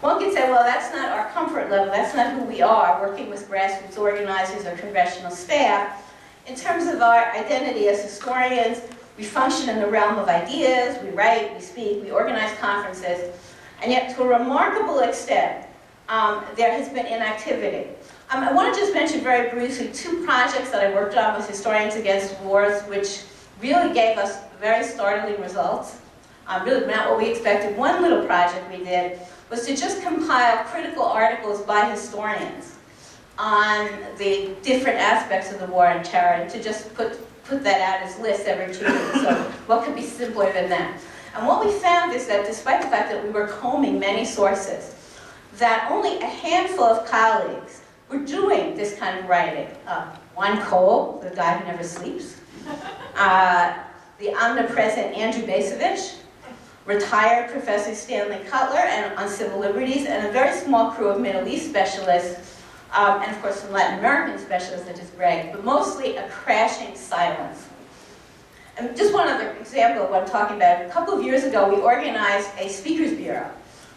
One could say, well, that's not our comfort level, that's not who we are, working with grassroots organizers or congressional staff. In terms of our identity as historians, we function in the realm of ideas, we write, we speak, we organize conferences, and yet to a remarkable extent, there has been inactivity. I want to just mention very briefly 2 projects that I worked on with Historians Against Wars, which really gave us very startling results. Really not what we expected. One little project we did was to just compile critical articles by historians on the different aspects of the war on terror, and to just put that out as lists every 2 weeks. So what could be simpler than that? And what we found is that despite the fact that we were combing many sources, that only a handful of colleagues were doing this kind of writing. Juan Cole, the guy who never sleeps, the omnipresent Andrew Basovich, retired Professor Stanley Cutler and on civil liberties, and a very small crew of Middle East specialists, and of course some Latin American specialists such as Greg, but mostly a crashing silence. And just one other example of what I'm talking about. A couple of years ago, we organized a speakers bureau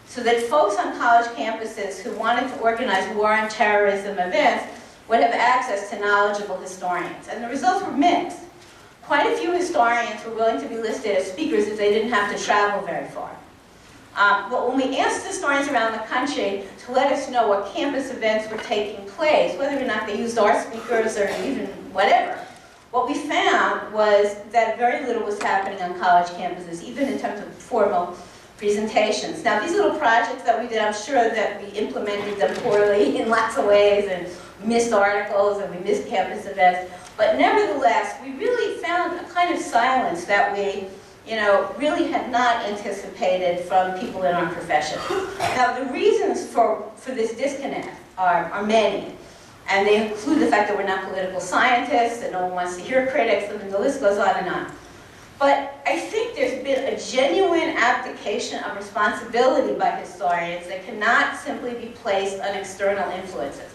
so that folks on college campuses who wanted to organize war on terrorism events would have access to knowledgeable historians. And the results were mixed. Quite a few historians were willing to be listed as speakers if they didn't have to travel very far. But when we asked historians around the country to let us know what campus events were taking place, whether or not they used our speakers or even whatever, what we found was that very little was happening on college campuses, even in terms of formal presentations. Now, these little projects that we did, I'm sure that we implemented them poorly in lots of ways, and missed articles, and we missed campus events. But nevertheless, we really found a kind of silence that we, really had not anticipated from people in our profession. Now, the reasons for this disconnect are many. And they include the fact that we're not political scientists, that no one wants to hear critics, and the list goes on and on. But I think there's been a genuine abdication of responsibility by historians that cannot simply be placed on external influences.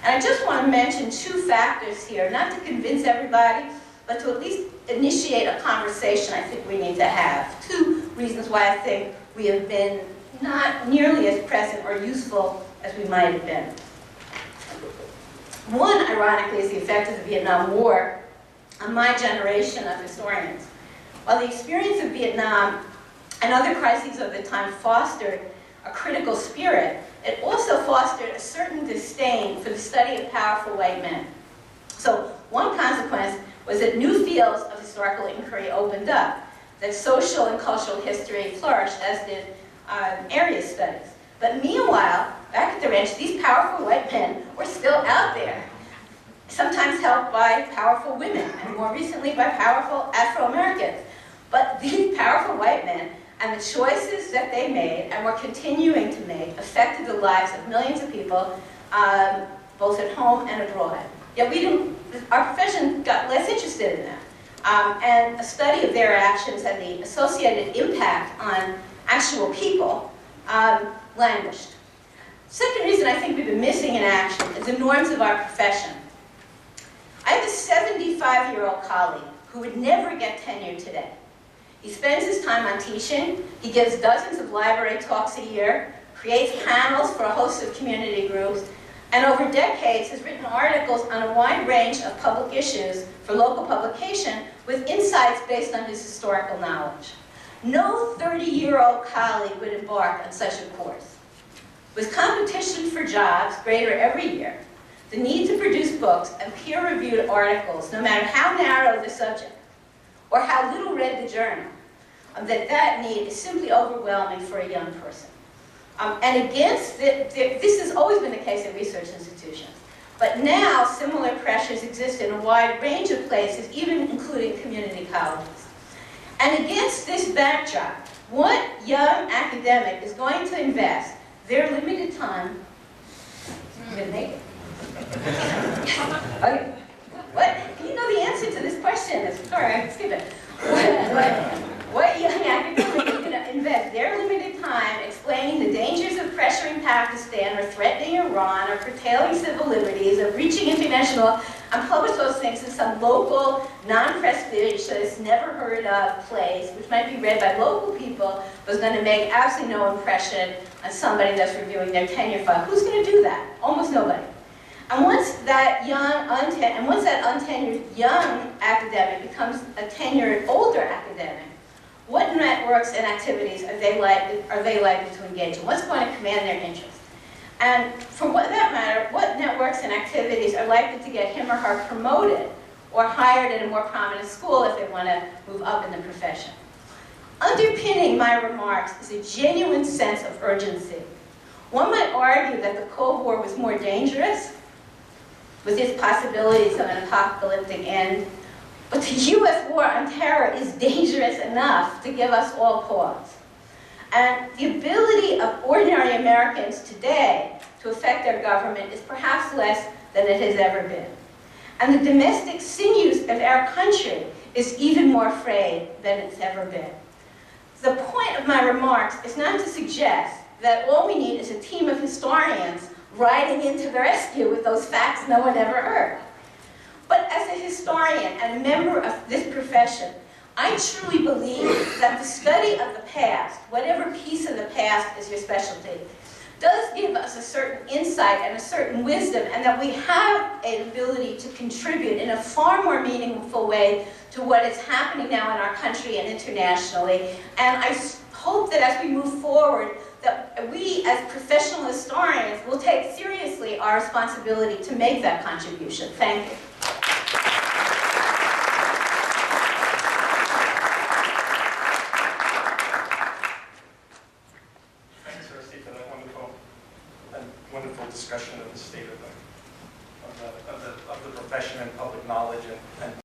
And I just want to mention 2 factors here, not to convince everybody, but to at least initiate a conversation I think we need to have. 2 reasons why I think we have been not nearly as present or useful as we might have been. One, ironically, is the effect of the Vietnam War on my generation of historians. While the experience of Vietnam and other crises of the time fostered a critical spirit, it also fostered a certain disdain for the study of powerful white men. So one consequence was that new fields of historical inquiry opened up, that social and cultural history flourished, as did area studies. But meanwhile, back at the ranch, these powerful white men were still out there, sometimes helped by powerful women, and more recently by powerful Afro-Americans. But these powerful white men and the choices that they made and were continuing to make affected the lives of millions of people, both at home and abroad. Yet our profession got less interested in that. And a study of their actions and the associated impact on actual people languished. Second reason I think we've been missing in action is the norms of our profession. I have a 75-year-old colleague who would never get tenure today. He spends his time on teaching, he gives dozens of library talks a year, creates panels for a host of community groups, and over decades has written articles on a wide range of public issues for local publication with insights based on his historical knowledge. No 30-year-old colleague would embark on such a course. With competition for jobs greater every year, the need to produce books and peer-reviewed articles, no matter how narrow the subject, or how little read the journal, that need is simply overwhelming for a young person. And against this has always been the case in research institutions. But now similar pressures exist in a wide range of places, even including community colleges. And against this backdrop, what young academic is going to invest their limited time? I'm going to make it. Okay. What? You know the answer to this question. Sorry, skip it. What young academic is going to invest their limited time explaining the dangers of pressuring Pakistan, or threatening Iran, or curtailing civil liberties, or breaching international, and publish those things in some local, non-prestigious, never heard of place, which might be read by local people, but is going to make absolutely no impression on somebody that's reviewing their tenure file. Who's going to do that? Almost nobody. And once that untenured young academic becomes a tenured older academic, what networks and activities are they likely to engage in? What's going to command their interest? And for that matter, what networks and activities are likely to get him or her promoted or hired at a more prominent school if they want to move up in the profession? Underpinning my remarks is a genuine sense of urgency. One might argue that the Cold War was more dangerous, with its possibilities of an apocalyptic end, but the US war on terror is dangerous enough to give us all pause. And the ability of ordinary Americans today to affect their government is perhaps less than it has ever been. And the domestic sinews of our country is even more frayed than it's ever been. The point of my remarks is not to suggest that all we need is a team of historians riding into the rescue with those facts no one ever heard. But as a historian and a member of this profession, I truly believe that the study of the past, whatever piece of the past is your specialty, does give us a certain insight and a certain wisdom, and that we have an ability to contribute in a far more meaningful way to what is happening now in our country and internationally. And I hope that as we move forward, that we as professional historians will take seriously our responsibility to make that contribution. Thank you.